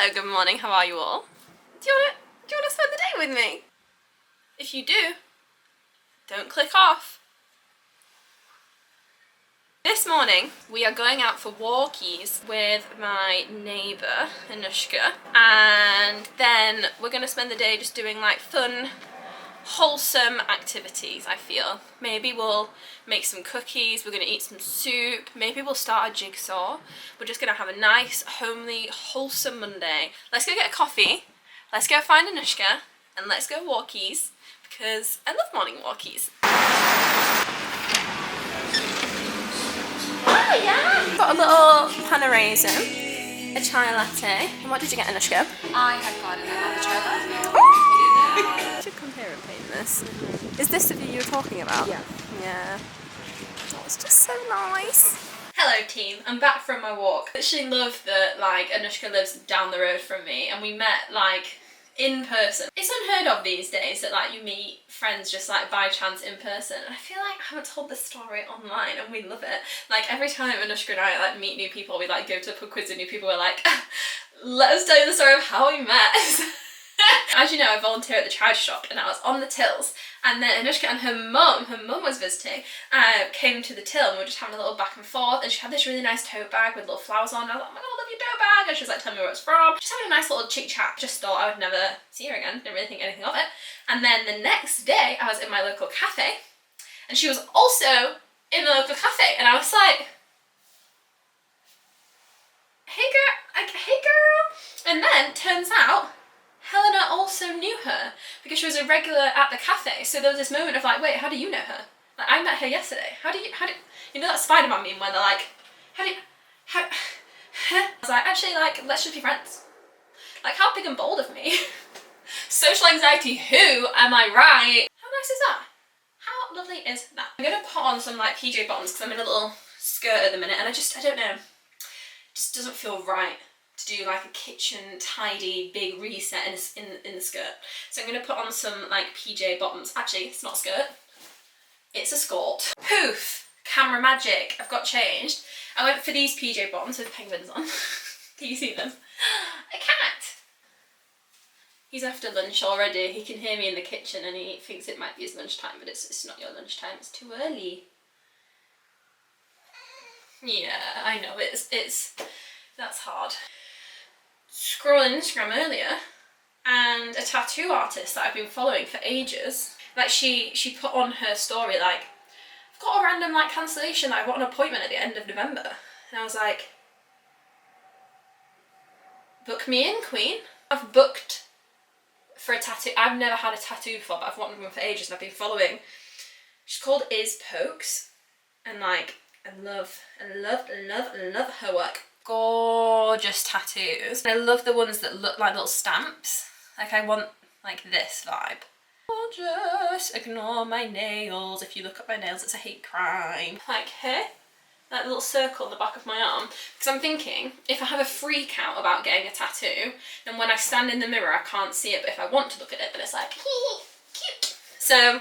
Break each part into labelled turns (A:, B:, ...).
A: Hello, good morning, how are you all? Do you wanna spend the day with me? If you do, don't click off. This morning we are going out for walkies with my neighbour, Anushka, and then we're gonna spend the day just doing like fun, wholesome activities, I feel. Maybe we'll make some cookies, we're gonna eat some soup, maybe we'll start a jigsaw. We're just gonna have a nice, homely, wholesome Monday. Let's go get a coffee, let's go find Anushka, and let's go walkies, because I love morning walkies. Oh yeah! Got a little pan of raisin, a chai latte, and what did you get, Anushka?
B: I had got a chai latte.
A: I should come here and paint this. Is this the view you were talking about?
B: Yeah.
A: Yeah. Oh, it's just so nice. Hello team, I'm back from my walk. I actually love that like Anushka lives down the road from me and we met like in person. It's unheard of these days that like you meet friends just like by chance in person. And I feel like I haven't told this story online and we love it. Like every time Anushka and I like meet new people, we like go to a pub quiz with new people, we're like, let us tell you the story of how we met. As you know, I volunteer at the charity shop and I was on the tills, and then Anushka and her mum was visiting, came to the till and we were just having a little back and forth, and she had this really nice tote bag with little flowers on. And I was like, oh my god, I love your tote bag, and she was like telling me where it's from. Just having a nice little chit chat. Just thought I would never see her again, didn't really think anything of it. And then the next day I was in my local cafe and she was also in the local cafe, and I was like, hey girl. And then turns out Helena also knew her because she was a regular at the cafe. So there was this moment of like, wait, how do you know her? Like, I met her yesterday. How do you know that Spider-Man meme where they're like, I was like, actually, like, let's just be friends. Like, how big and bold of me. Social anxiety, who am I right? How nice is that? How lovely is that? I'm gonna put on some like PJ bottoms because I'm in a little skirt at the minute, and I don't know, it just doesn't feel right to do like a kitchen tidy big reset in the skirt. So I'm going to put on some like PJ bottoms. Actually, it's not a skirt, it's a skirt. Poof! Camera magic, I've got changed. I went for these PJ bottoms with penguins on. Can you see them? A cat! He's after lunch already. He can hear me in the kitchen and he thinks it might be his lunchtime, but it's not your lunchtime, it's too early. Yeah, I know, that's hard. Scrolling Instagram earlier, and a tattoo artist that I've been following for ages, like she put on her story like, I've got a random like cancellation, I've got an appointment at the end of November, and I was like, book me in, queen. I've booked for a tattoo. I've never had a tattoo before, but I've wanted one for ages and I've been following. She's called Is Pokes, and like I love her work. Gorgeous tattoos. I love the ones that look like little stamps. Like I want like this vibe. Gorgeous. Ignore my nails. If you look at my nails, it's a hate crime. Like here, that little circle on the back of my arm. Because I'm thinking, if I have a freak out about getting a tattoo, then when I stand in the mirror, I can't see it. But if I want to look at it, then it's like, cute. So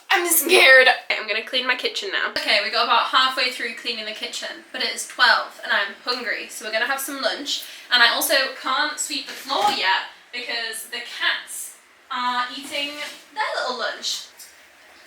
A: I'm scared. Okay, I'm gonna clean my kitchen now. Okay, we got about halfway through cleaning the kitchen, but it is 12 and I'm hungry, so we're gonna have some lunch. And I also can't sweep the floor yet because the cats are eating their little lunch.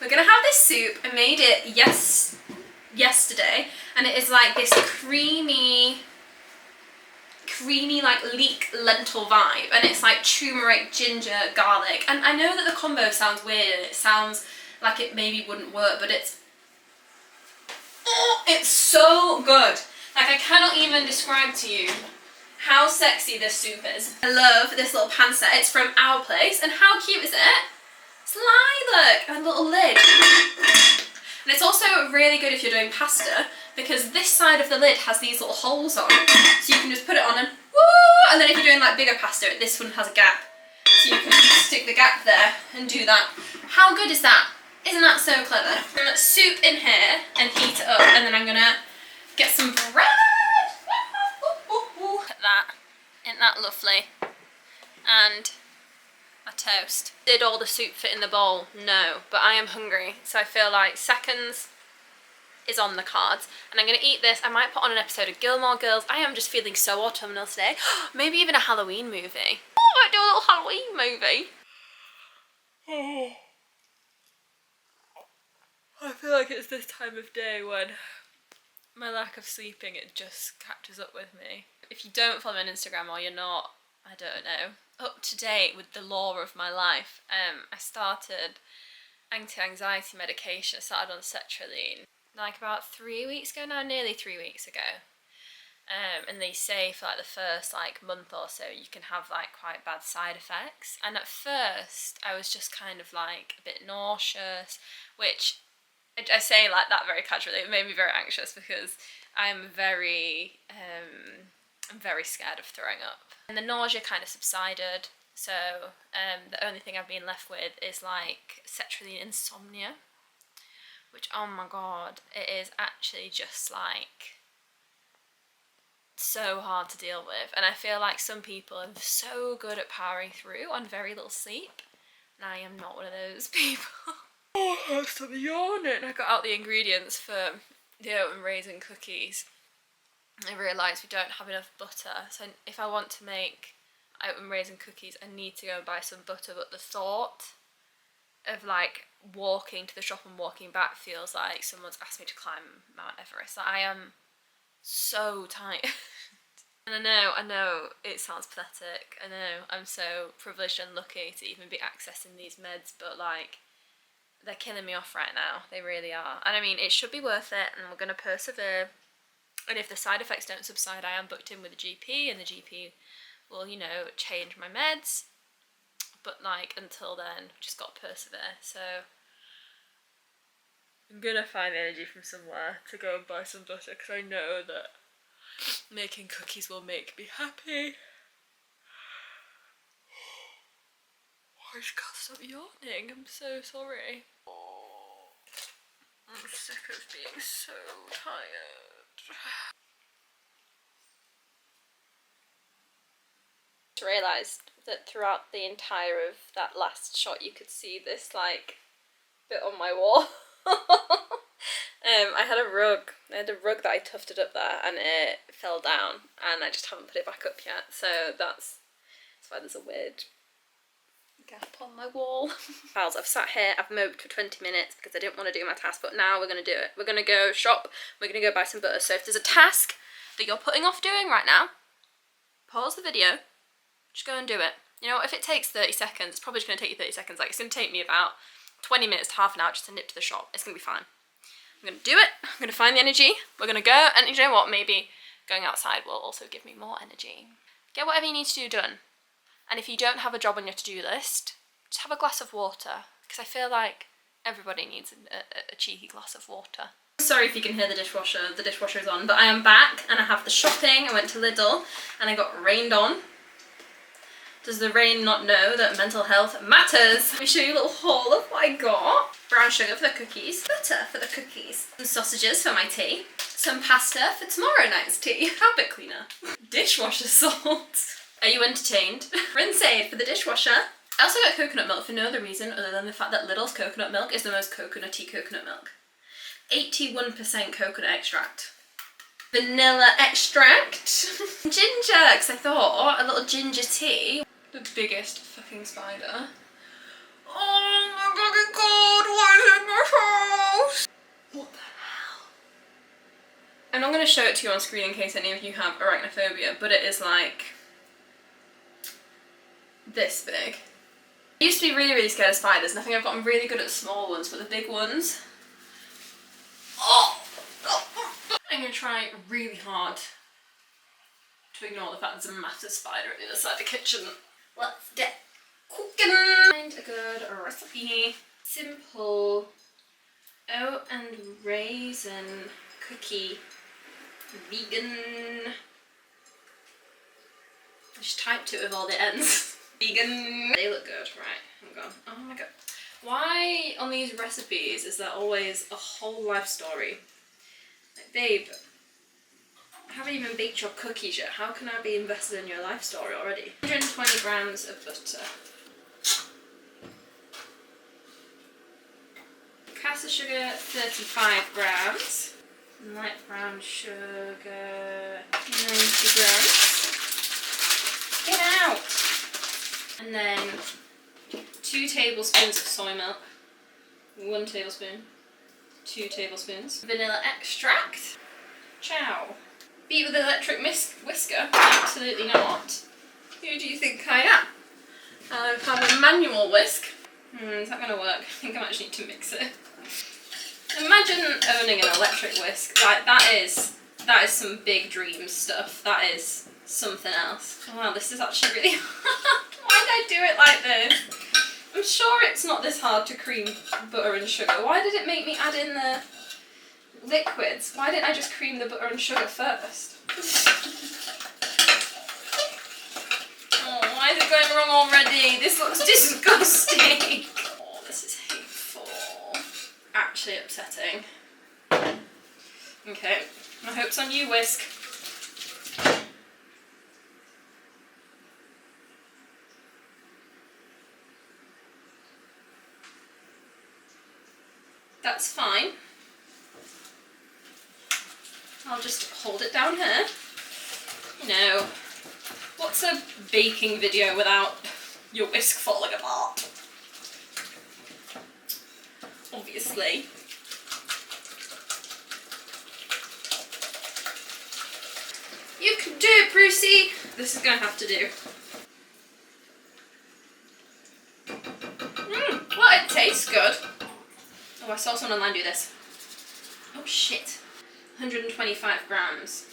A: We're gonna have this soup. I made it yesterday, and it is like this creamy like leek lentil vibe, and it's like turmeric, ginger, garlic, and I know that the combo sounds weird and it sounds like it maybe wouldn't work, but it's so good. Like I cannot even describe to you how sexy this soup is. I love this little pan set. It's from Our Place, and how cute is it? It's lilac and a little lid. And it's also really good if you're doing pasta, because this side of the lid has these little holes on, so you can just put it on and woo! And then if you're doing like bigger pasta, this one has a gap, so you can stick the gap there and do that. How good is that? Isn't that so clever? I'm gonna soup in here and heat it up, and then I'm gonna get some bread. Look at that. Isn't that lovely? And a toast. Did all the soup fit in the bowl? No, but I am hungry, so I feel like seconds is on the cards, and I'm going to eat this. I might put on an episode of Gilmore Girls. I am just feeling so autumnal today. Maybe even a Halloween movie. Oh, I might do a little Halloween movie. I feel like it's this time of day when my lack of sleeping, it just catches up with me. If you don't follow me on Instagram, or you're not, I don't know, up to date with the lore of my life, I started anti-anxiety medication. I started on sertraline like about 3 weeks ago now, nearly 3 weeks ago. And they say for like the first like month or so you can have like quite bad side effects. And at first I was just kind of like a bit nauseous, which I say like that very casually. It made me very anxious because I'm very scared of throwing up. And the nausea kind of subsided, so the only thing I've been left with is like sertraline insomnia, which, oh my god, it is actually just like so hard to deal with. And I feel like some people are so good at powering through on very little sleep, and I am not one of those people. Oh, stop yawning. I got out the ingredients for the oat and raisin cookies. I realised we don't have enough butter, so if I want to make oat and raisin cookies I need to go and buy some butter, but the thought of like walking to the shop and walking back feels like someone's asked me to climb Mount Everest. Like, I am so tired. And I know it sounds pathetic. I know I'm so privileged and lucky to even be accessing these meds, but like, they're killing me off right now. They really are. And I mean, it should be worth it, and we're going to persevere. And if the side effects don't subside, I am booked in with a GP, and the GP will, you know, change my meds. But like, until then, just got to persevere. So I'm going to find the energy from somewhere to go and buy some butter, because I know that making cookies will make me happy. I just can't stop yawning. I'm so sorry. I'm sick of being so tired. I realised that throughout the entire of that last shot you could see this like bit on my wall. I had a rug that I tufted up there, and it fell down, and I just haven't put it back up yet, so that's why there's a weird gap on my wall. Pals, I've sat here, I've moped for 20 minutes because I didn't want to do my task, but now we're going to do it. We're going to go shop, we're going to go buy some butter. So if there's a task that you're putting off doing right now, pause the video, just go and do it. You know, if it takes 30 seconds, it's probably just going to take you 30 seconds. Like, it's going to take me about 20 minutes to half an hour just to nip to the shop. It's going to be fine. I'm going to do it, I'm going to find the energy, we're going to go, and you know what, maybe going outside will also give me more energy. Get whatever you need to do done. And if you don't have a job on your to-do list, just have a glass of water, because I feel like everybody needs a cheeky glass of water. Sorry if you can hear the dishwasher is on, but I am back and I have the shopping. I went to Lidl and I got rained on. Does the rain not know that mental health matters? Let me show you a little haul of what I got. Brown sugar for the cookies, butter for the cookies, some sausages for my tea, some pasta for tomorrow night's tea, carpet cleaner, dishwasher salt. Are you entertained? Rinse aid for the dishwasher. I also got coconut milk for no other reason other than the fact that Lidl's coconut milk is the most coconutty coconut milk. 81% coconut extract. Vanilla extract. Ginger, because I thought a little ginger tea. The biggest fucking spider. Oh my fucking god, what is in my house? What the hell? I'm not going to show it to you on screen in case any of you have arachnophobia, but it is like this big. I used to be really, really scared of spiders, and I think I've gotten really good at the small ones, but the big ones... Oh! I'm going to try really hard to ignore the fact there's a massive spider at the other side of the kitchen. Let's get cooking! Find a good recipe. Simple oat and raisin cookie. Vegan. I just typed it with all the ends. Vegan. They look good, right? Hang on. Oh my god. Why on these recipes is there always a whole life story? Like, babe, I haven't even baked your cookies yet. How can I be invested in your life story already? 120 grams of butter. Caster sugar, 35 grams. light brown sugar, 90 grams. Get out! And then 2 tablespoons of soy milk, 1 tablespoon, 2 tablespoons, vanilla extract. Ciao. Beat with an electric whisker? Absolutely not. Who do you think I am? I have a manual whisk. Is that going to work? I think I might need to mix it. Imagine owning an electric whisk. Like, that is some big dream stuff. That is something else. Wow, this is actually really hard. Why did I do it like this? I'm sure it's not this hard to cream butter and sugar. Why did it make me add in the liquids? Why didn't I just cream the butter and sugar first? Oh, why is it going wrong already? This looks disgusting. Oh, this is hateful. Actually upsetting. Okay, my hope's on you, whisk. That's fine. I'll just hold it down here. You know, what's a baking video without your whisk falling apart? Obviously. You can do it, Brucey! This is gonna have to do. Well, it tastes good. Oh, I saw someone online do this. Oh shit. 125 grams.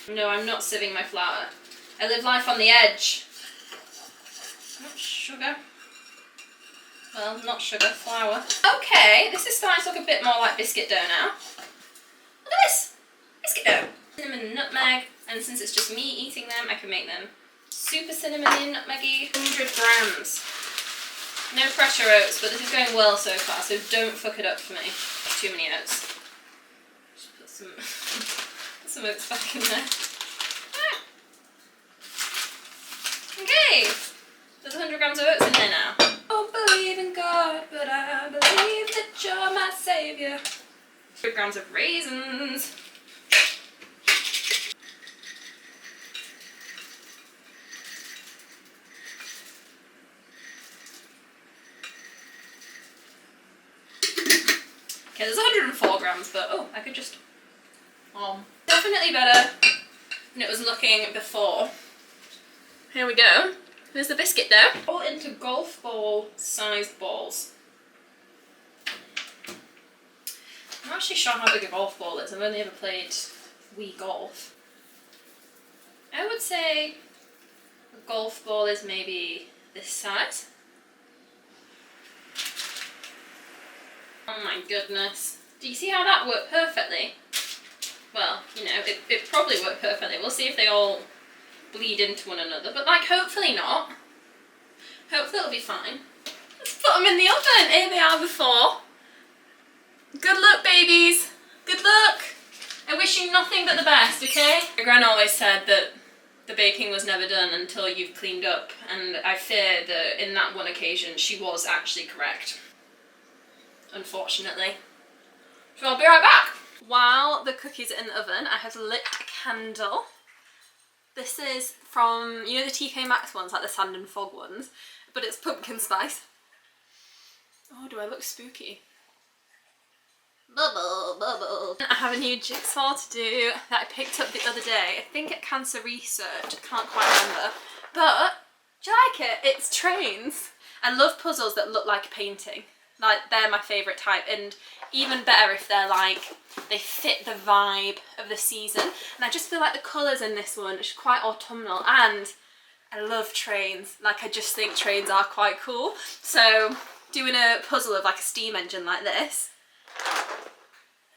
A: No, I'm not sieving my flour. I live life on the edge. Not sugar. Well, not sugar, flour. Okay, this is starting to look a bit more like biscuit dough now. Look at this! Biscuit dough. Cinnamon and nutmeg, and since it's just me eating them, I can make them super cinnamony and nutmeggy. 100 grams. No pressure oats, but this is going well so far, so don't fuck it up for me. Too many oats. Just put some oats back in there. Okay, there's 100 grams of oats in there now. I don't believe in God, but I believe that you're my saviour. 100 grams of raisins. Okay, there's 104 grams, but oh, I could just... Definitely better than it was looking before. Here we go. There's the biscuit dough. All into golf ball sized balls. I'm not actually sure how big a golf ball is. I've only ever played Wii Golf. I would say a golf ball is maybe this size. Oh my goodness. Do you see how that worked perfectly? Well, you know, it probably worked perfectly. We'll see if they all bleed into one another, but like hopefully not. Hopefully it'll be fine. Let's put them in the oven. Here they are before. Good luck, babies. Good luck. I wish you nothing but the best, okay? My gran always said that the baking was never done until you've cleaned up, and I fear that in that one occasion she was actually correct. Unfortunately. So I'll be right back. While the cookies are in the oven, I have lit a candle. This is from, you know the TK Maxx ones, like the sand and fog ones, but it's pumpkin spice. Oh, do I look spooky? Bubble, bubble. I have a new jigsaw to do that I picked up the other day. I think at Cancer Research, I can't quite remember. But, do you like it? It's trains. I love puzzles that look like a painting. Like, they're my favourite type, and even better if they're like, they fit the vibe of the season. And I just feel like the colours in this one is quite autumnal, and I love trains. Like, I just think trains are quite cool. So, doing a puzzle of like a steam engine like this,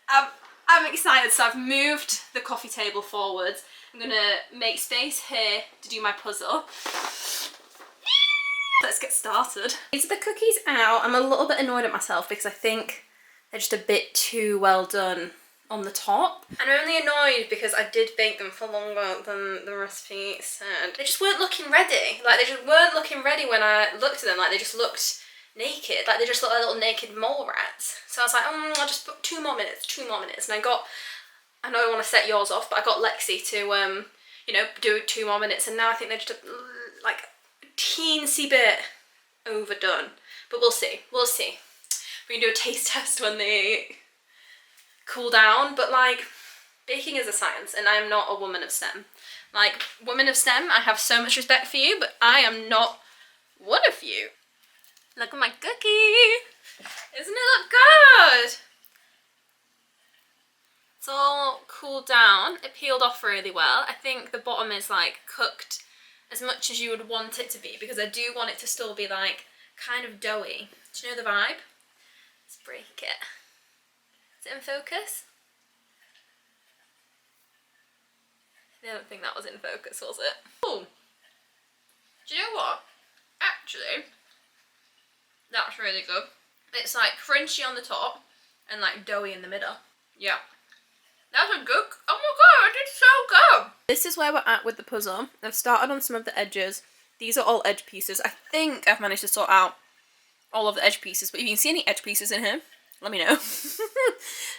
A: I'm excited. So I've moved the coffee table forwards. I'm gonna make space here to do my puzzle. Let's get started. These are the cookies out. I'm a little bit annoyed at myself because I think they're just a bit too well done on the top. And I'm only annoyed because I did bake them for longer than the recipe said. They just weren't looking ready. Like, they just weren't looking ready when I looked at them. Like, they just looked naked. Like, they just look like little naked mole rats. So I was like, I'll just put 2 more minutes. And I know I want to set yours off, but I got Lexi to, you know, do 2 more minutes. And now I think they're just like a teensy bit overdone. But we'll see. We can do a taste test when they cool down. But like, baking is a science, and I am not a woman of STEM. Like, women of STEM, I have so much respect for you, but I am not one of you. Look at my cookie. Isn't it look good? It's all cooled down. It peeled off really well. I think the bottom is like cooked as much as you would want it to be, because I do want it to still be like kind of doughy. Do you know the vibe? Let's break it. Is it in focus? I don't think that was in focus, was it? Oh, do you know what? Actually, that's really good. It's like crunchy on the top and like doughy in the middle. Yeah. That's a good, oh my god, it's so good! This is where we're at with the puzzle. I've started on some of the edges. These are all edge pieces. I think I've managed to sort out all of the edge pieces, but if you can see any edge pieces in here, let me know.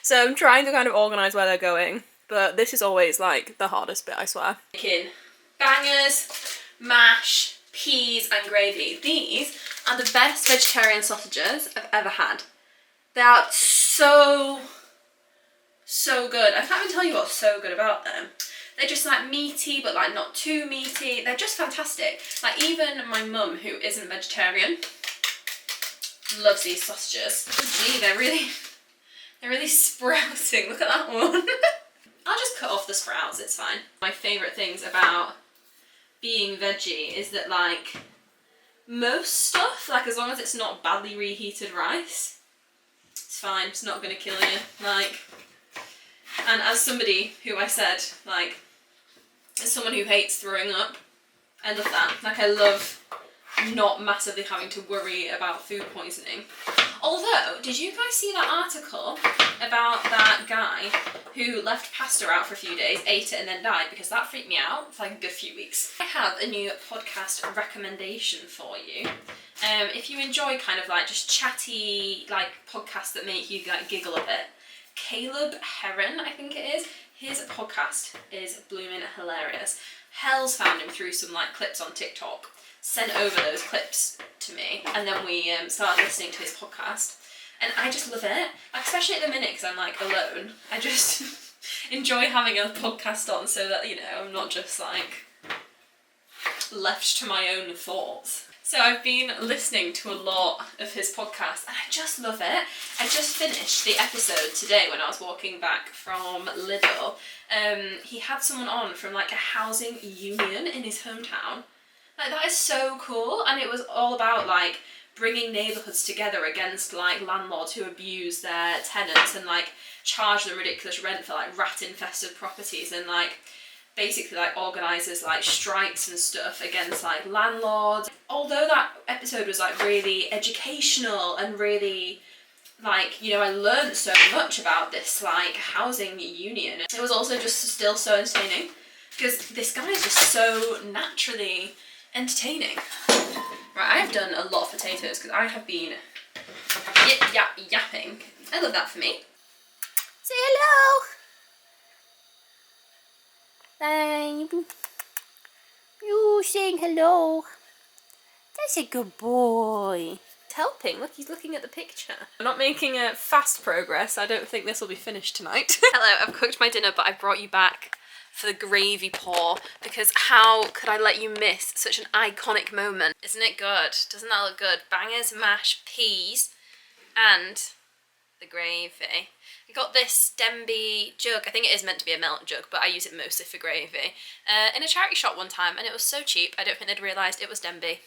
A: So I'm trying to kind of organise where they're going, but this is always like the hardest bit, I swear. Making bangers, mash, peas and gravy. These are the best vegetarian sausages I've ever had. They are so good. I can't even tell you what's so good about them. They're just like meaty, but like not too meaty. They're just fantastic. Like, even my mum, who isn't vegetarian, loves these sausages. Oh gee, they're really sprouting. Look at that one. I'll just cut off the sprouts, it's fine. My favourite things about being veggie is that, like, most stuff, like, as long as it's not badly reheated rice, it's fine. It's not gonna kill you. Like, and as somebody who I said, like, as someone who hates throwing up, I love that. Like, I love not massively having to worry about food poisoning. Although, did you guys see that article about that guy who left pasta out for a few days, ate it and then died? Because that freaked me out for like a good few weeks. I have a new podcast recommendation for you. If you enjoy kind of like just chatty like podcasts that make you like giggle a bit, Caleb Heron, I think it is, his podcast is blooming hilarious. Hell's found him through some like clips on TikTok, sent over those clips to me, and then we started listening to his podcast, and I just love it, like, especially at the minute because I'm like alone. I just enjoy having a podcast on so that, you know, I'm not just like left to my own thoughts. So I've been listening to a lot of his podcast and I just love it. I just finished the episode today when I was walking back from Lidl. He had someone on from like a housing union in his hometown. Like, that is so cool, and it was all about like bringing neighbourhoods together against like landlords who abuse their tenants and like charge them ridiculous rent for like rat infested properties, and like basically like organises like strikes and stuff against like landlords. Although that episode was like really educational and really, like, you know, I learned so much about this like housing union, it was also just still so entertaining because this guy is just so naturally entertaining. Right, I've done a lot of potatoes because I have been yapping. I love that for me. Say hello. Baby. You saying hello. That's a good boy. He's helping. Look, he's looking at the picture. I'm not making a fast progress. I don't think this will be finished tonight. Hello, I've cooked my dinner, but I brought you back for the gravy pour, because how could I let you miss such an iconic moment? Isn't it good? Doesn't that look good? Bangers, mash, peas, and the gravy. I got this Denby jug. I think it is meant to be a milk jug, but I use it mostly for gravy. In a charity shop one time, and it was so cheap, I don't think they'd realised it was Denby.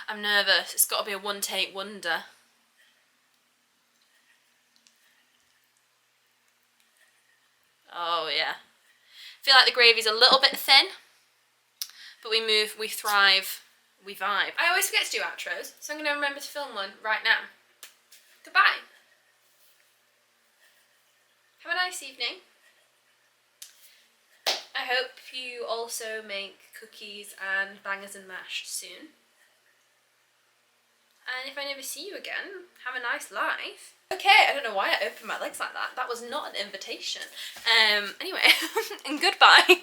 A: I'm nervous. It's got to be a one-take wonder. Oh yeah. I feel like the gravy's a little bit thin, but we move, we thrive, we vibe. I always forget to do outros, so I'm going to remember to film one right now. Goodbye. Have a nice evening. I hope you also make cookies and bangers and mash soon. And if I never see you again, have a nice life. Okay, I don't know why I opened my legs like that. That was not an invitation. Anyway, and goodbye.